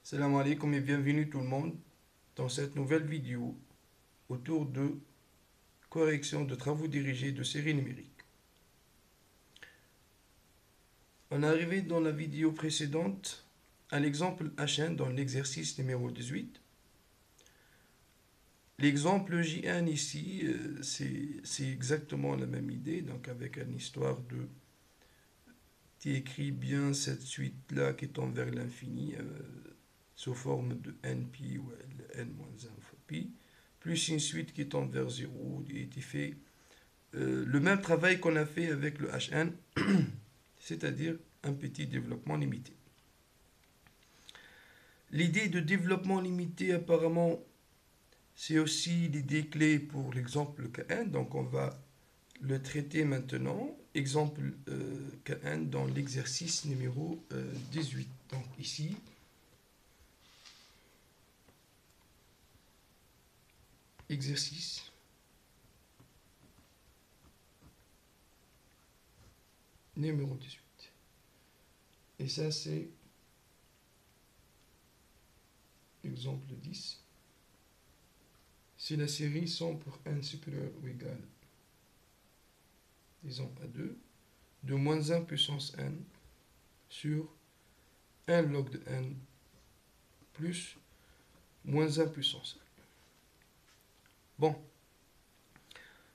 Salam alaikum et bienvenue tout le monde dans cette nouvelle vidéo autour de correction de travaux dirigés de série numérique. On est arrivé dans la vidéo précédente à l'exemple H1 dans l'exercice numéro 18. L'exemple J1 ici, c'est exactement la même idée, donc avec une histoire de qui écrit bien cette suite-là qui tend vers l'infini sous forme de npi ou n-1 fois pi, plus une suite qui tend vers 0 et qui fait le même travail qu'on a fait avec le Hn, c'est-à-dire un petit développement limité. L'idée de développement limité, apparemment, c'est aussi l'idée clé pour l'exemple Kn, donc on va le traiter maintenant. Exemple Kn dans l'exercice numéro 18. Donc ici, exercice numéro 18. Et ça, c'est exemple 10. Si la série 100 pour n supérieur ou égal, disons à 2, de moins 1 puissance n sur 1 log de n plus moins 1 puissance n. Bon,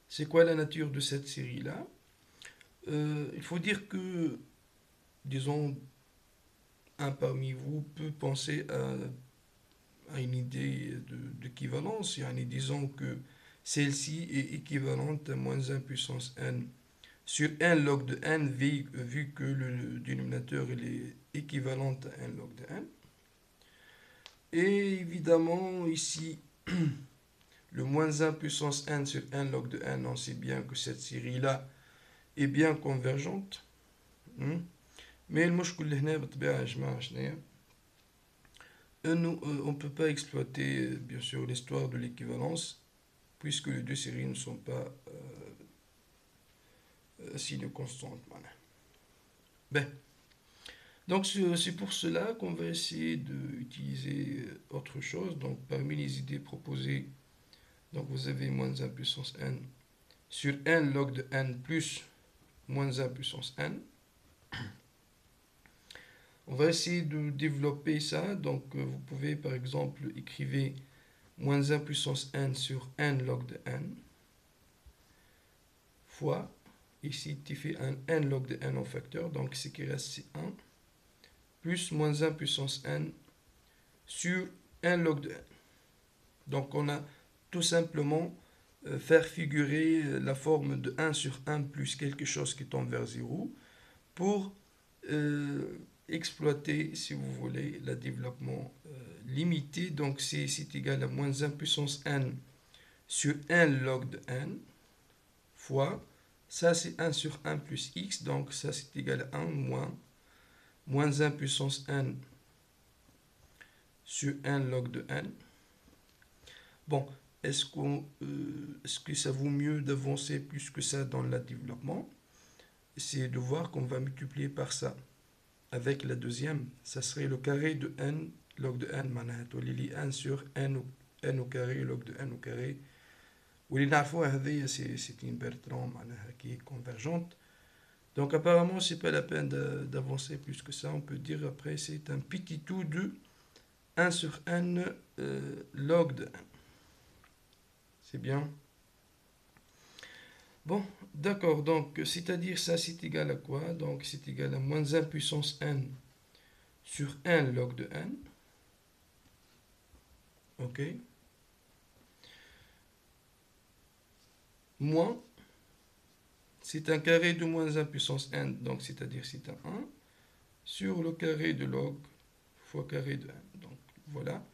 c'est quoi la nature de cette série-là? Il faut dire que, disons, un parmi vous peut penser à une idée d'équivalence, disons que celle-ci est équivalente à moins 1 puissance n sur 1 log de n, vu que le dénominateur il est équivalent à 1 log de n. Et évidemment, ici, le moins 1 puissance n sur 1 log de n, on sait bien que cette série-là est bien convergente. Mais المشكل اللي هنا بالطبيعة يا جماعة شناهي؟ On ne peut pas exploiter, bien sûr, l'histoire de l'équivalence, puisque les deux séries ne sont pas signes constantes. Ben. Donc, c'est pour cela qu'on va essayer d'utiliser autre chose. Donc, parmi les idées proposées, donc vous avez moins 1 puissance n sur 1 log de n plus moins 1 puissance n. On va essayer de développer ça. Donc, vous pouvez, par exemple, écrire moins 1 puissance n sur n log de n fois, ici, tu fais un n log de n en facteur, donc ce qui reste, c'est 1, plus moins 1 puissance n sur 1 log de n. Donc, on a tout simplement faire figurer la forme de 1 sur 1 plus quelque chose qui tend vers 0 pour exploiter, si vous voulez, le développement limité. Donc, c'est égal à moins 1 puissance n sur 1 log de n fois, ça c'est 1 sur 1 plus x, donc ça c'est égal à 1 moins 1 puissance n sur 1 log de n. Bon, est-ce que ça vaut mieux d'avancer plus que ça dans le développement? C'est de voir qu'on va multiplier par ça. Avec la deuxième, ça serait le carré de n log de n, معناتها اللي 1 sur n au carré log de n au carré. واللي نعرفوها هذه c'est une Bertrand معناها qui est convergente. Donc apparemment, c'est pas la peine d'avancer plus que ça. On peut dire après c'est un petit tout de 1 sur n log de n. C'est bien. Bon, d'accord, donc c'est-à-dire ça c'est égal à quoi? Donc c'est égal à moins 1 puissance n sur 1 log de n. Ok. Moins, c'est un carré de moins 1 puissance n, donc c'est-à-dire c'est un 1, sur le carré de log fois carré de n. Donc voilà.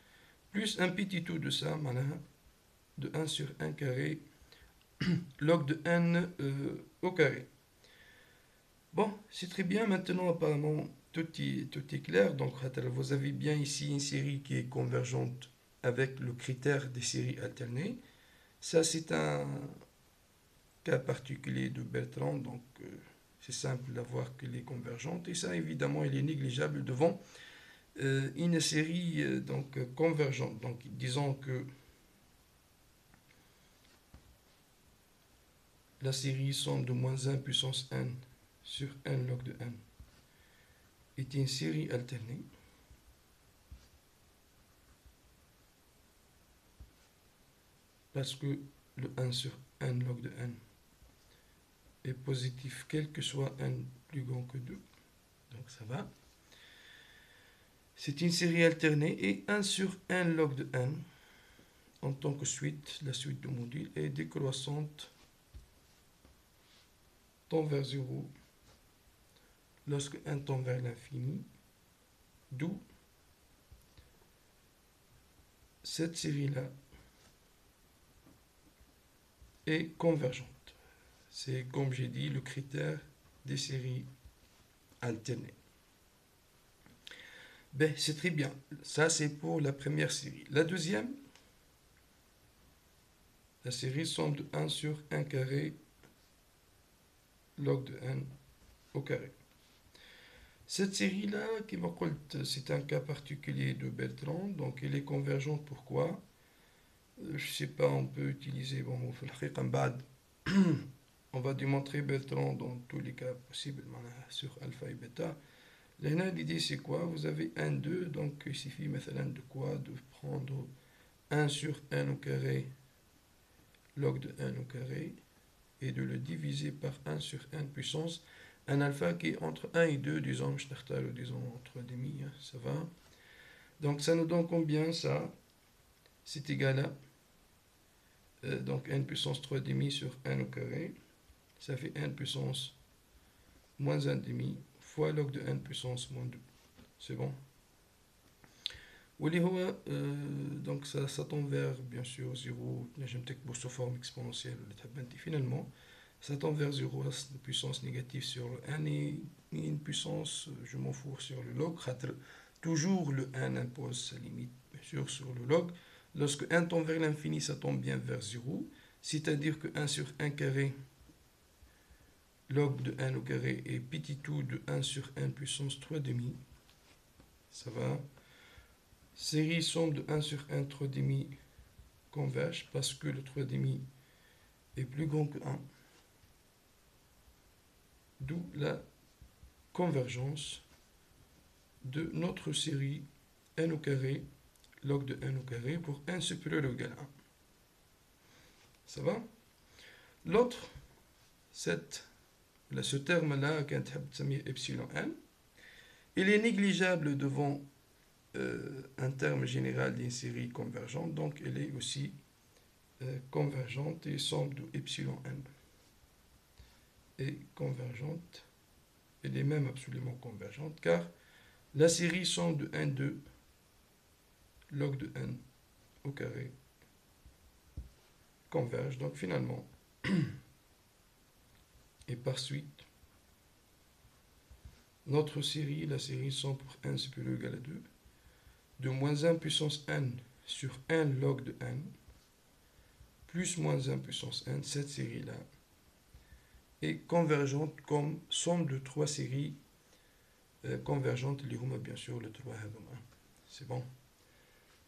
Plus un petit tout de ça, de 1 sur 1 carré log de n au carré. Bon, c'est très bien. Maintenant, apparemment, tout est clair. Donc, vous avez bien ici une série qui est convergente avec le critère des séries alternées. Ça, c'est un cas particulier de Bertrand. Donc, c'est simple d'avoir qu'elle est convergente. Et ça, évidemment, il est négligeable devant une série donc convergente. Donc disons que la série somme de moins 1 puissance n sur n log de n est une série alternée parce que le 1 sur n log de n est positif quel que soit n plus grand que 2. Donc ça va. C'est une série alternée et 1 sur n log de n en tant que suite, la suite de module est décroissante tend vers 0 lorsque n tend vers l'infini, d'où cette série-là est convergente. C'est, comme j'ai dit, le critère des séries alternées. Ben, c'est très bien. Ça, c'est pour la première série. La deuxième, la série somme de 1 sur 1 carré log de n au carré. Cette série-là, c'est un cas particulier de Bertrand, donc elle est convergente. Pourquoi? Je ne sais pas, on peut utiliser, bon, on va démontrer Bertrand dans tous les cas possibles sur alpha et bêta. Là, l'idée c'est quoi? Vous avez 1, 2, donc il suffit maintenant de quoi? De prendre 1 sur n au carré log de n au carré et de le diviser par 1 sur n puissance un alpha qui est entre 1 et 2, disons, ou disons 3,5, hein, ça va. Donc ça nous donne combien ça? C'est égal à donc n puissance 3,5 sur n au carré, ça fait n puissance moins 1,5 fois log de n puissance moins 2. C'est bon? Donc ça tend vers bien sûr 0, j'aime sous forme exponentielle. Finalement, ça tend vers 0, la puissance négative sur le n et une puissance, je m'en fous, sur le log. Toujours le n impose sa limite, bien sûr, sur le log. Lorsque n tend vers l'infini, ça tombe bien vers 0, c'est-à-dire que 1 sur 1 carré log de n au carré est petit tout de 1 sur n puissance 3,5. Ça va. Série somme de 1 sur 1 3,5 converge parce que le 3,5 est plus grand que 1. D'où la convergence de notre série n au carré log de n au carré pour n supérieur ou égal à 1. Ça va? L'autre, ce terme-là, epsilon n, il est négligeable devant un terme général d'une série convergente, donc elle est aussi convergente et somme de epsilon n est convergente, elle est même absolument convergente, car la série somme de n2 log de n au carré converge, donc finalement, et par suite, notre série, la série somme pour n supérieur ou égal à 2, de moins 1 puissance n sur 1 log de n, plus moins 1 puissance n, cette série-là, est convergente comme somme de 3 séries convergentes, bien sûr, le 3 c'est bon.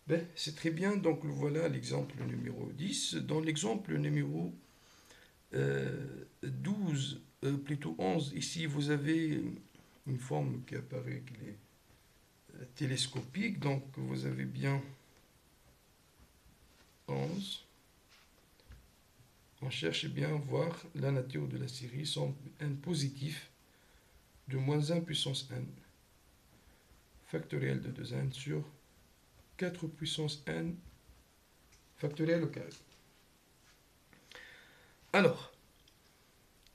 Ben, c'est très bien, donc voilà l'exemple numéro 10. Dans l'exemple numéro 12, plutôt 11, ici vous avez une forme qui apparaît qui est télescopique, donc vous avez bien 11. On cherche bien à voir la nature de la série somme n positif de moins 1 puissance n factoriel de 2n sur 4 puissance n factoriel au carré. Alors,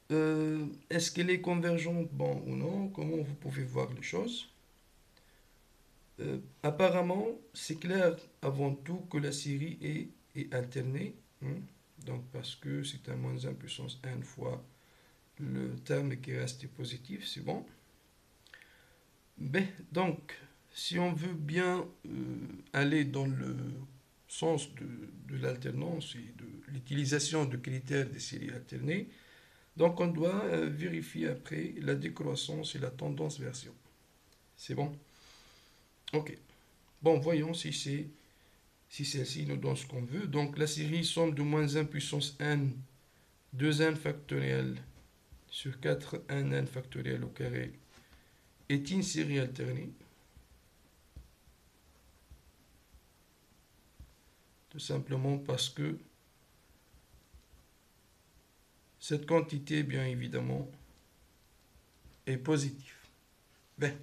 est-ce qu'elle est convergente, bon ou non? Comment vous pouvez voir les choses? Apparemment, c'est clair avant tout que la série est alternée, hein, donc parce que c'est un moins 1 puissance n fois le terme qui reste positif, c'est bon. Ben, donc, si on veut bien aller dans le sens de l'alternance et de l'utilisation de critères des séries alternées, donc on doit vérifier après la décroissance et la tendance vers 0. C'est bon. Ok. Bon, voyons si celle-ci nous donne ce qu'on veut. Donc, la série somme de moins 1 puissance n, 2n factoriel sur 4n factoriel au carré est une série alternée. Tout simplement parce que cette quantité, bien évidemment, est positive. Ben,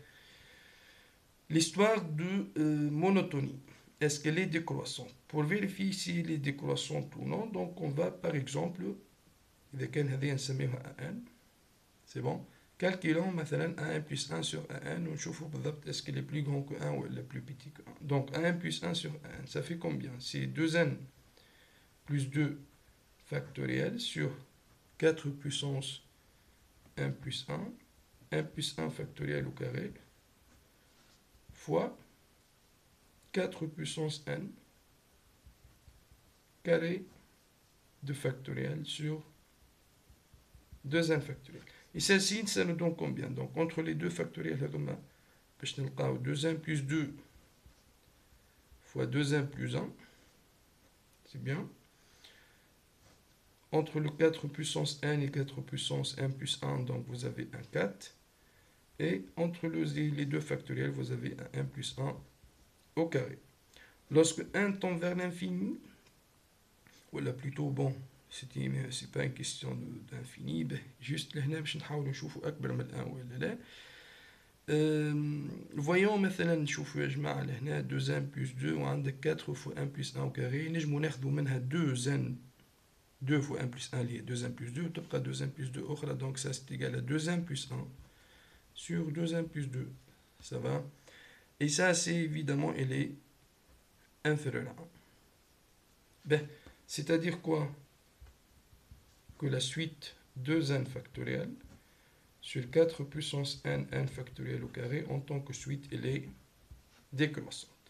l'histoire de monotonie. Est-ce qu'elle est décroissante? Pour vérifier si elle est décroissante ou non, donc on va par exemple, إذا كان هذه نسميها AN, c'est bon. Calculons مثلا AN plus 1 sur AN ونشوفوا بالضبط est-ce qu'elle est plus grand que 1 ou elle est plus petit que 1. Donc AN plus 1 sur AN, ça fait combien? C'est 2n plus 2 factoriel sur 4 puissance 1 plus 1, 1 plus 1 factoriel au carré, fois 4 puissance n carré de factoriel sur 2n factoriel. Et celle-ci, ça nous donne combien? Donc entre les deux factoriels, 2n plus 2 fois 2n plus 1, c'est bien. Entre le 4 puissance n et 4 puissance n plus 1, donc vous avez un 4. Et entre les deux factoriels, vous avez un 1 plus 1 au carré. Lorsque 1 tend vers l'infini, voilà plutôt bon, c'est pas une question d'infini, juste لهنا باش نحاولوا نشوفوا أكبر من 1 ولا لا. voyons مثلا نشوفوا يا جماعة لهنا 2n plus 2 وعندك 4 fois 1 plus 1 au carré نجموا ناخذوا منها 2n 2 fois 1 plus 1 اللي هي 2n plus 2 وتبقى 2n plus 2 أخرى donc ça c'est égal à 2n plus 1 sur 2n plus 2. Ça va? Et ça c'est évidemment elle est inférieure à 1. Ben, c'est-à-dire quoi? Que la suite 2n factoriel sur 4 puissance n factoriel au carré en tant que suite elle est décroissante.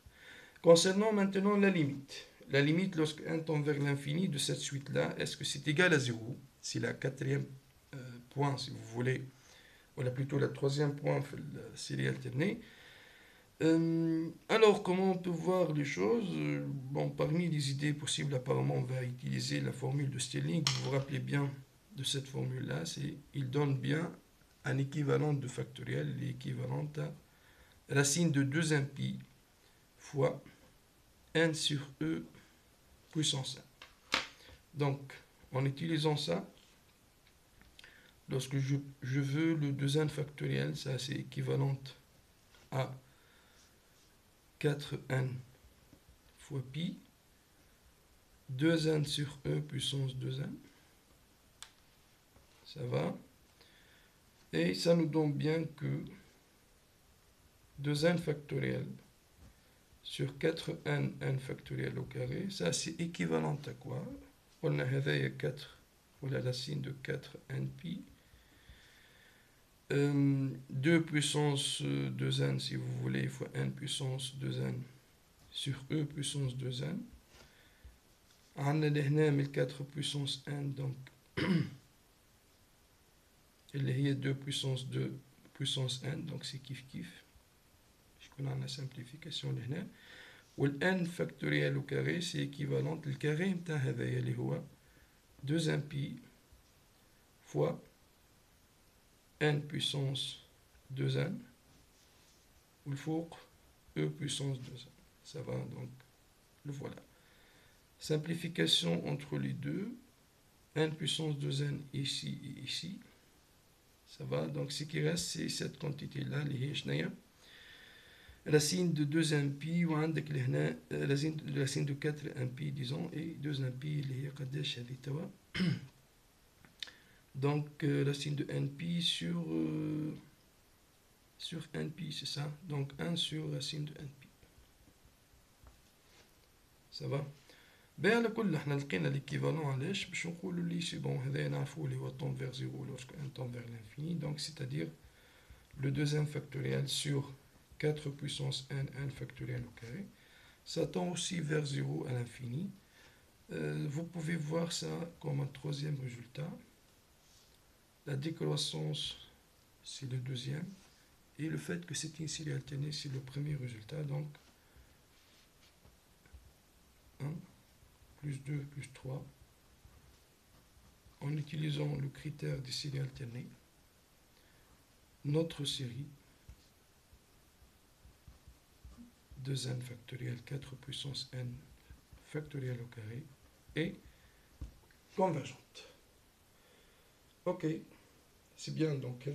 Concernant maintenant la limite. La limite lorsque n tend vers l'infini de cette suite-là, est-ce que c'est égal à 0? C'est la quatrième point si vous voulez, ou plutôt la troisième point de la série alternée. Alors, comment on peut voir les choses? Bon, parmi les idées possibles, apparemment, on va utiliser la formule de Stirling. Vous vous rappelez bien de cette formule-là, il donne bien un équivalent de factoriel, l'équivalent à racine de 2n pi fois n sur e puissance 1. Donc, en utilisant ça, lorsque je veux le 2n factoriel, ça c'est équivalent à 4n fois pi, 2n sur e puissance 2n, ça va, et ça nous donne bien que 2n factoriel sur 4n n factoriel au carré, ça c'est équivalent à quoi? On a 4, ou la racine de 4n pi, 2 puissance 2n si vous voulez, fois n puissance 2n sur e puissance 2n. On a les 4 puissance n, donc il y a 2 puissance 2 puissance n, donc c'est kiff kiff. Je connais la simplification là. Ou le n factoriel au carré, c'est équivalent. Le carré est 2n pi fois n puissance 2n, ou le four e puissance 2n. Ça va, donc le voilà. Simplification entre les deux, n puissance 2n ici et ici. Ça va, donc ce qui reste, c'est cette quantité-là, les racine de 2n pi وعندك لهنا racine de 4n pi disons et 2n pi اللي هي قداش هذه توا. Donc racine de n pi sur n pi, c'est ça, donc 1 sur racine de n pi. Ça va. على كل احنا لقينا l'équivalent علاش باش نقولوا لي سي بون هذا نعرفوا اللي هو tend vers 0 lorsque n tend vers l'infini, donc c'est-à-dire le 2n factoriel sur 4 puissance n factoriel au carré, ça tend aussi vers 0 à l'infini. Vous pouvez voir ça comme un troisième résultat. La décroissance, c'est le deuxième. et le fait que c'est une série alternée, c'est le premier résultat. Donc 1 plus 2 plus 3, en utilisant le critère des séries alternées, notre série 2n factoriel 4 puissance n factoriel au carré est convergente. Ok, c'est bien. Donc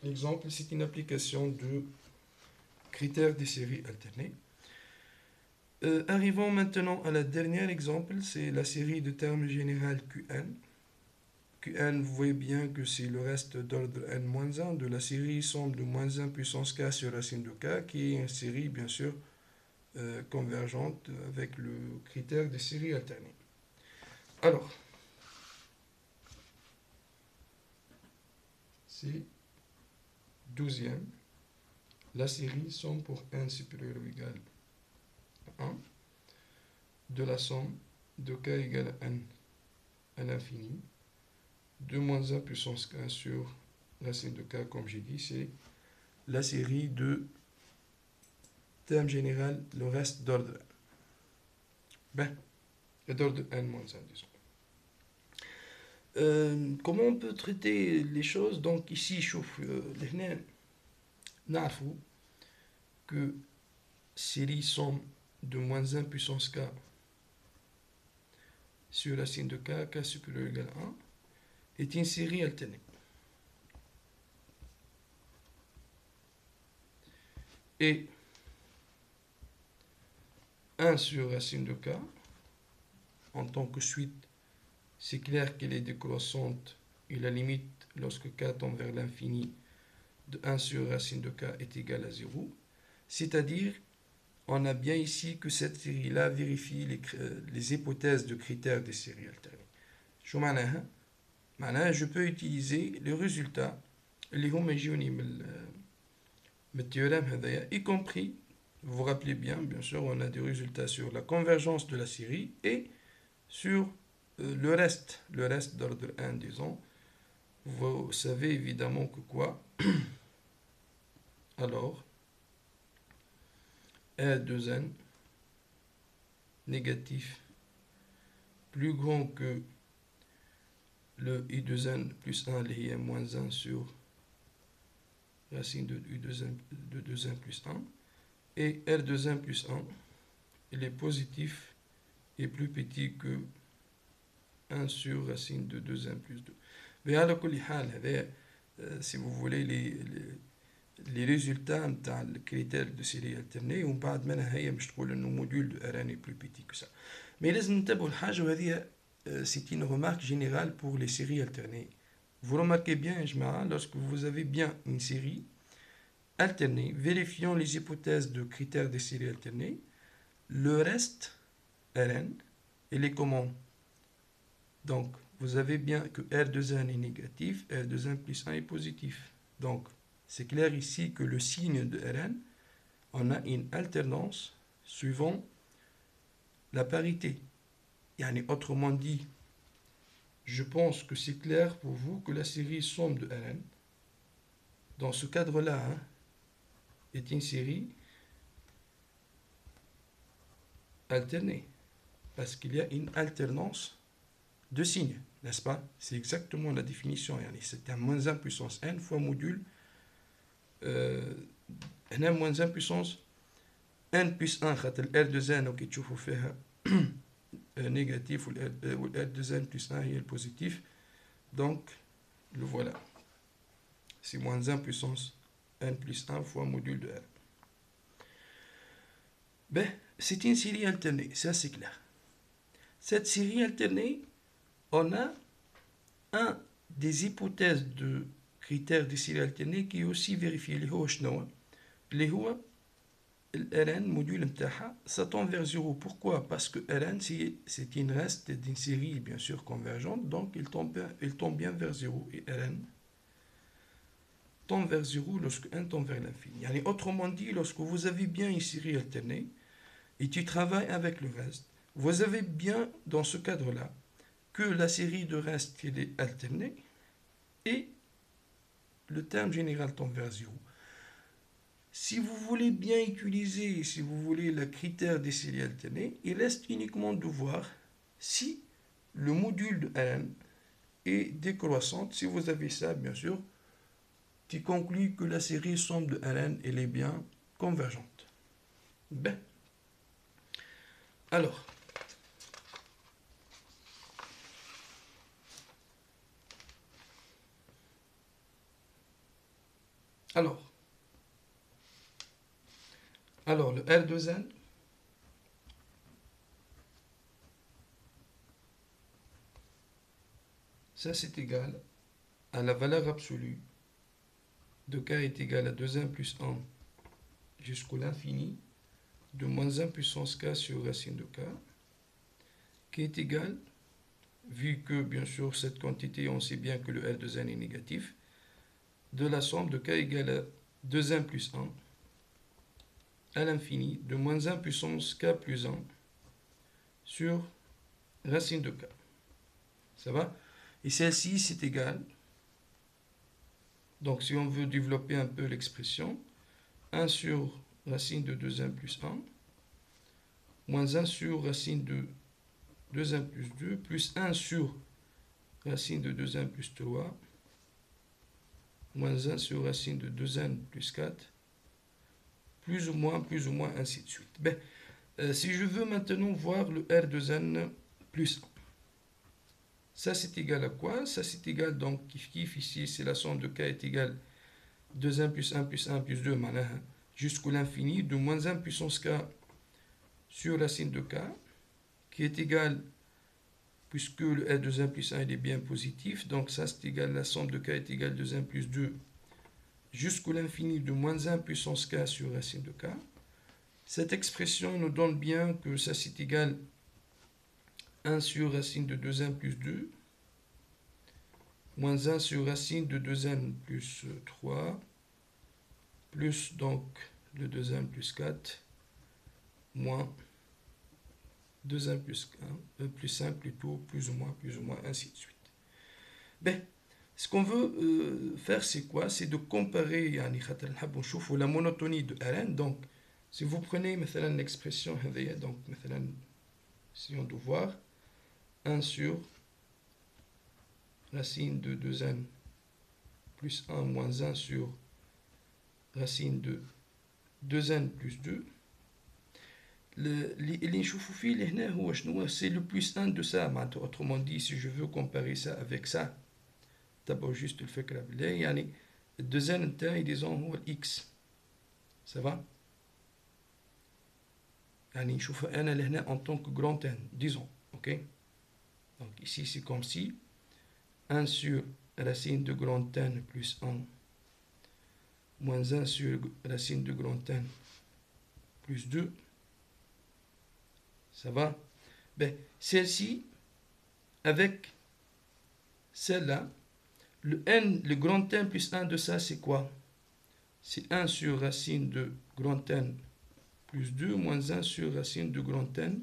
l'exemple, c'est une application de critères des séries alternées. Arrivons maintenant à la dernière exemple, c'est la série de termes général Qn. Qn, vous voyez bien que c'est le reste d'ordre n-1 de la série somme de moins 1 puissance k sur racine de k, qui est une série bien sûr convergente avec le critère des séries alternées. Alors, c'est 12e, la série somme pour n supérieur ou égal à 1 de la somme de k égale à n à l'infini de moins 1 puissance k sur racine de k, comme j'ai dit, c'est la série de termes général, le reste d'ordre n. Ben, d'ordre n-1, disons. Comment on peut traiter les choses? Donc ici, chauffe n'arfou que série somme de moins 1 puissance k sur racine de k, k supérieur ou égal à 1, est une série alternée. Et 1 sur racine de k, en tant que suite, c'est clair qu'elle est décroissante et la limite, lorsque k tend vers l'infini, de 1 sur racine de k est égale à 0. C'est-à-dire, on a bien ici que cette série-là vérifie les hypothèses de critères des séries alternées. Je peux utiliser le résultat, اللي هم يجوني من التhéorème هذايا, y compris, vous vous rappelez bien sûr, on a des résultats sur la convergence de la série et sur le reste d'ordre 1, disons. Vous savez évidemment que quoi? Alors, R2n négatif plus grand que le i2n plus 1, les i moins 1 sur racine de i2n plus 1, et R2n plus 1, il est positif et plus petit que 1 sur racine de 2n plus 2. Mais à la si vous voulez les résultats de critères de série alternée, ومن بعد منها هي مش تقول انه موديول de Rn est plus petit que ça. Mais لازم ننتبهوا لحاجه وهذه c'est une remarque générale pour les séries alternées. Vous remarquez bien, Jma'a, lorsque vous avez bien une série alternée, vérifiant les hypothèses de critères des séries alternées, le reste, Rn, il est comment? Donc, vous avez bien que R2n est négatif, R2n plus 1 est positif. Donc, c'est clair ici que le signe de Rn, on a une alternance suivant la parité. Autrement dit, je pense que c'est clair pour vous que la série somme de Rn, dans ce cadre-là, est une série alternée. Parce qu'il y a une alternance de signes, n'est-ce pas? C'est exactement la définition. C'est un moins 1 puissance n fois module n moins 1 puissance n plus 1 خاطر r de n وكي تشوفوا فيها négatif ou r de n plus 1 est le positif. Donc le voilà. C'est moins 1 puissance n plus 1 fois module de r. Ben, c'est une série alternée, ça c'est clair. Cette série alternée, on a un des hypothèses de critères de série alternée qui est aussi vérifié, اللي هو شنو؟ اللي هو Rn module متاعها ça tend vers 0. Pourquoi? Parce que Rn c'est une reste d'une série bien sûr convergente, donc il tombe bien vers 0. Et Rn tend vers 0 lorsque n tend vers l'infini. Autrement dit, lorsque vous avez bien une série alternée et tu travailles avec le reste, vous avez bien dans ce cadre-là que la série de reste elle est alternée et le terme général tend vers 0. Si vous voulez bien utiliser, si vous voulez le critère des séries alternées, il reste uniquement de voir si le module de Ln est décroissante. Si vous avez ça, bien sûr, qui conclut que la série somme de Ln elle est bien convergente. Ben. Alors, le R de N, ça c'est égal à la valeur absolue de k est égal à 2n plus 1 jusqu'à l'infini de moins 1 puissance k sur racine de k, qui est égal, vu que bien sûr cette quantité, on sait bien que le R de N est négatif, de la somme de k égale à 2n plus 1 à l'infini de moins 1 puissance k plus 1 sur racine de k. Ça va? Et celle-ci, c'est égal. Donc, si on veut développer un peu l'expression, 1 sur racine de 2n plus 1, moins 1 sur racine de 2n plus 2, plus 1 sur racine de 2n plus 3, moins 1 sur racine de 2n plus 4, plus ou moins, ainsi de suite. Ben, si je veux maintenant voir le R de n plus 1, ça c'est égal à quoi? Ça c'est égal, donc, kiff ici, c'est la somme de k est égale 2n plus 1 plus 1 plus 2, jusqu'à l'infini, de moins 1 puissance k sur racine de k, qui est égal, puisque le R de n plus 1 il est bien positif, donc ça c'est égal, la somme de k est égale 2n plus 2, jusqu'à l'infini de moins 1 puissance k sur racine de k. Cette expression nous donne bien que ça c'est égal 1 sur racine de 2n plus 2, moins 1 sur racine de 2n plus 3, plus donc le 2n plus 4, moins 2n plus 1, plus 1 plutôt, plus ou moins, ainsi de suite. Ben, ce qu'on veut faire, c'est quoi? C'est de comparer la monotonie de Rn. Donc, si vous prenez l'expression, donc, si on doit voir 1 sur racine de 2n plus 1 moins 1 sur racine de 2n plus 2, c'est le plus 1 de ça. Autrement dit, si je veux comparer ça avec ça, d'abord juste le fait que la 2n et disons x. Ça va? نشوف انا لهنا en tant que grand N, disons, ok? Donc ici c'est comme si 1 sur racine de grand N plus 1 moins 1 sur racine de grand N plus 2. Ça va? Ben, celle-ci, avec celle-là, le grand N plus 1 de ça, c'est quoi? C'est 1 sur racine de grand N plus 2 moins 1 sur racine de grand N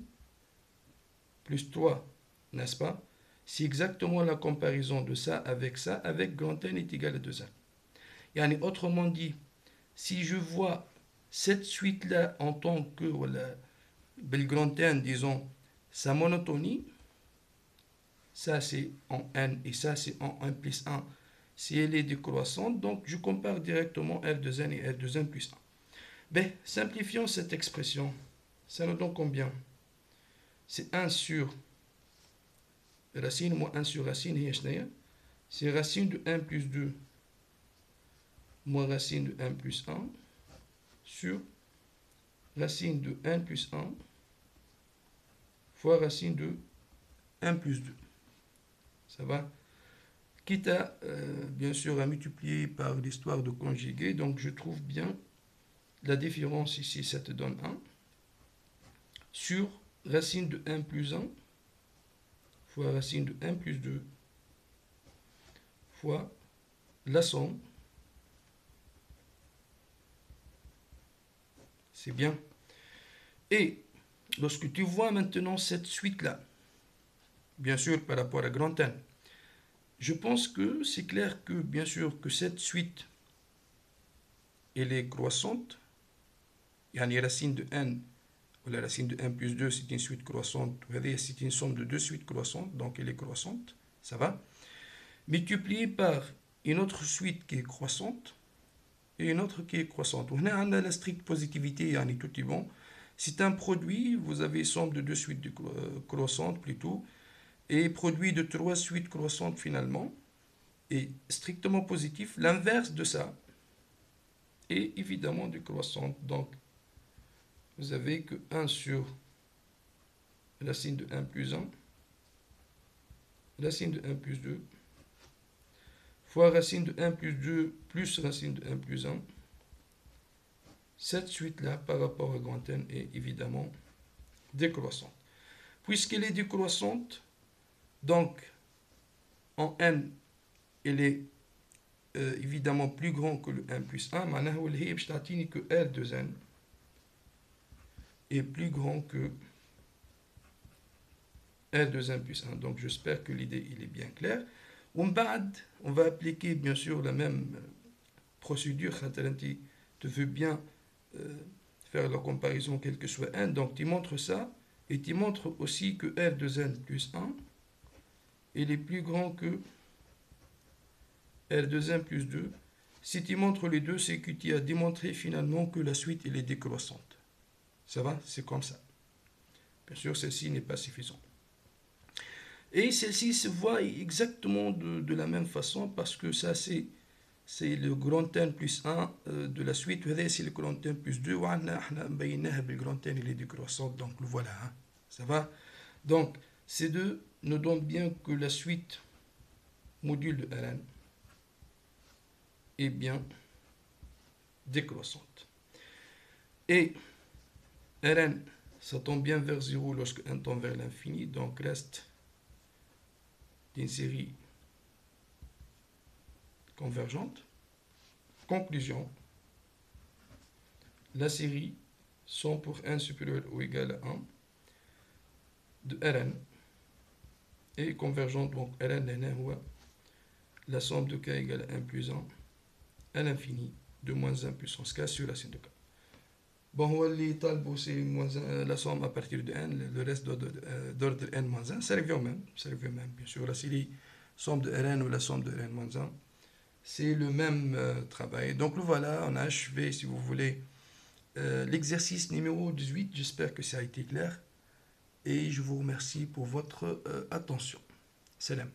plus 3, n'est-ce pas? C'est exactement la comparaison de ça, avec grand N est égal à 2n. Yani, autrement dit, si je vois cette suite-là en tant que le grand N, disons, sa monotonie, ça c'est en n et ça c'est en 1 plus 1, si elle est décroissante, donc je compare directement R de n et R de n plus 1. Ben, simplifions cette expression. Ça nous donne combien? C'est 1 sur racine moins 1 sur racine, c'est racine de 1 plus 2 moins racine de 1 plus 1 sur racine de 1 plus 1 fois racine de 1 plus 2. Ça va? Quitte à, bien sûr, à multiplier par l'histoire de conjuguer, donc je trouve bien la différence ici, ça te donne 1 sur racine de 1 plus 1 fois racine de 1 plus 2 fois la somme. C'est bien. Et lorsque tu vois maintenant cette suite-là, bien sûr par rapport à grand N, je pense que c'est clair que, bien sûr, que cette suite, elle est croissante. يعني racine de n, ou la racine de n plus 2, c'est une suite croissante. Vous voyez, c'est une somme de deux suites croissantes, donc elle est croissante. Ça va? Multiplié par une autre suite qui est croissante et une autre qui est croissante. On a la stricte positivité, yani tout est bon. C'est un produit, vous avez somme de deux suites croissantes plutôt, et produit de trois suites croissantes finalement, et strictement positif. L'inverse de ça est évidemment décroissante. Donc, vous avez que 1 sur racine de 1 plus 1, racine de 1 plus 2, fois racine de 1 plus 2 plus racine de 1 plus 1. Cette suite-là, par rapport à grand N, est évidemment décroissante. Puisqu'elle est décroissante, donc en N, elle est évidemment plus grand que le 1 plus 1. معناها اللي هي باش تعطيني que R de N est plus grand que R de N plus 1. Donc j'espère que l'idée il est bien claire. On va appliquer bien sûr la même procédure. Tu veux bien faire la comparaison quel que soit n. Donc tu montres ça et tu montres aussi que R de N plus 1 il est plus grand que R de N plus 2. Si tu montres les deux, c'est que tu as démontré finalement que la suite elle est décroissante. Ça va? C'est comme ça. Bien sûr, celle-ci n'est pas suffisante. Et celle-ci se voit exactement de la même façon parce que ça c'est le grand N plus 1 de la suite. C'est le grand N plus 2. Le grand N il est décroissant. Donc voilà. Hein. Ça va? Donc ces deux nous donnent bien que la suite module de Rn est bien décroissante. Et Rn, ça tombe bien vers 0 lorsque n tend vers l'infini. Donc reste d'une série convergente. Conclusion, la série 100 pour n supérieur ou égal à 1 de Rn est convergente. Donc Rn est la somme de k égale à 1 plus 1 à l'infini de moins 1 puissance k sur racine de k. Bon, c'est la somme à partir de n, le reste d'ordre n moins 1, ça revient même, bien sûr, la série somme de Rn ou la somme de Rn moins 1, c'est le même travail. Donc voilà, on a achevé, si vous voulez, l'exercice numéro 18, j'espère que ça a été clair, et je vous remercie pour votre attention. Salam.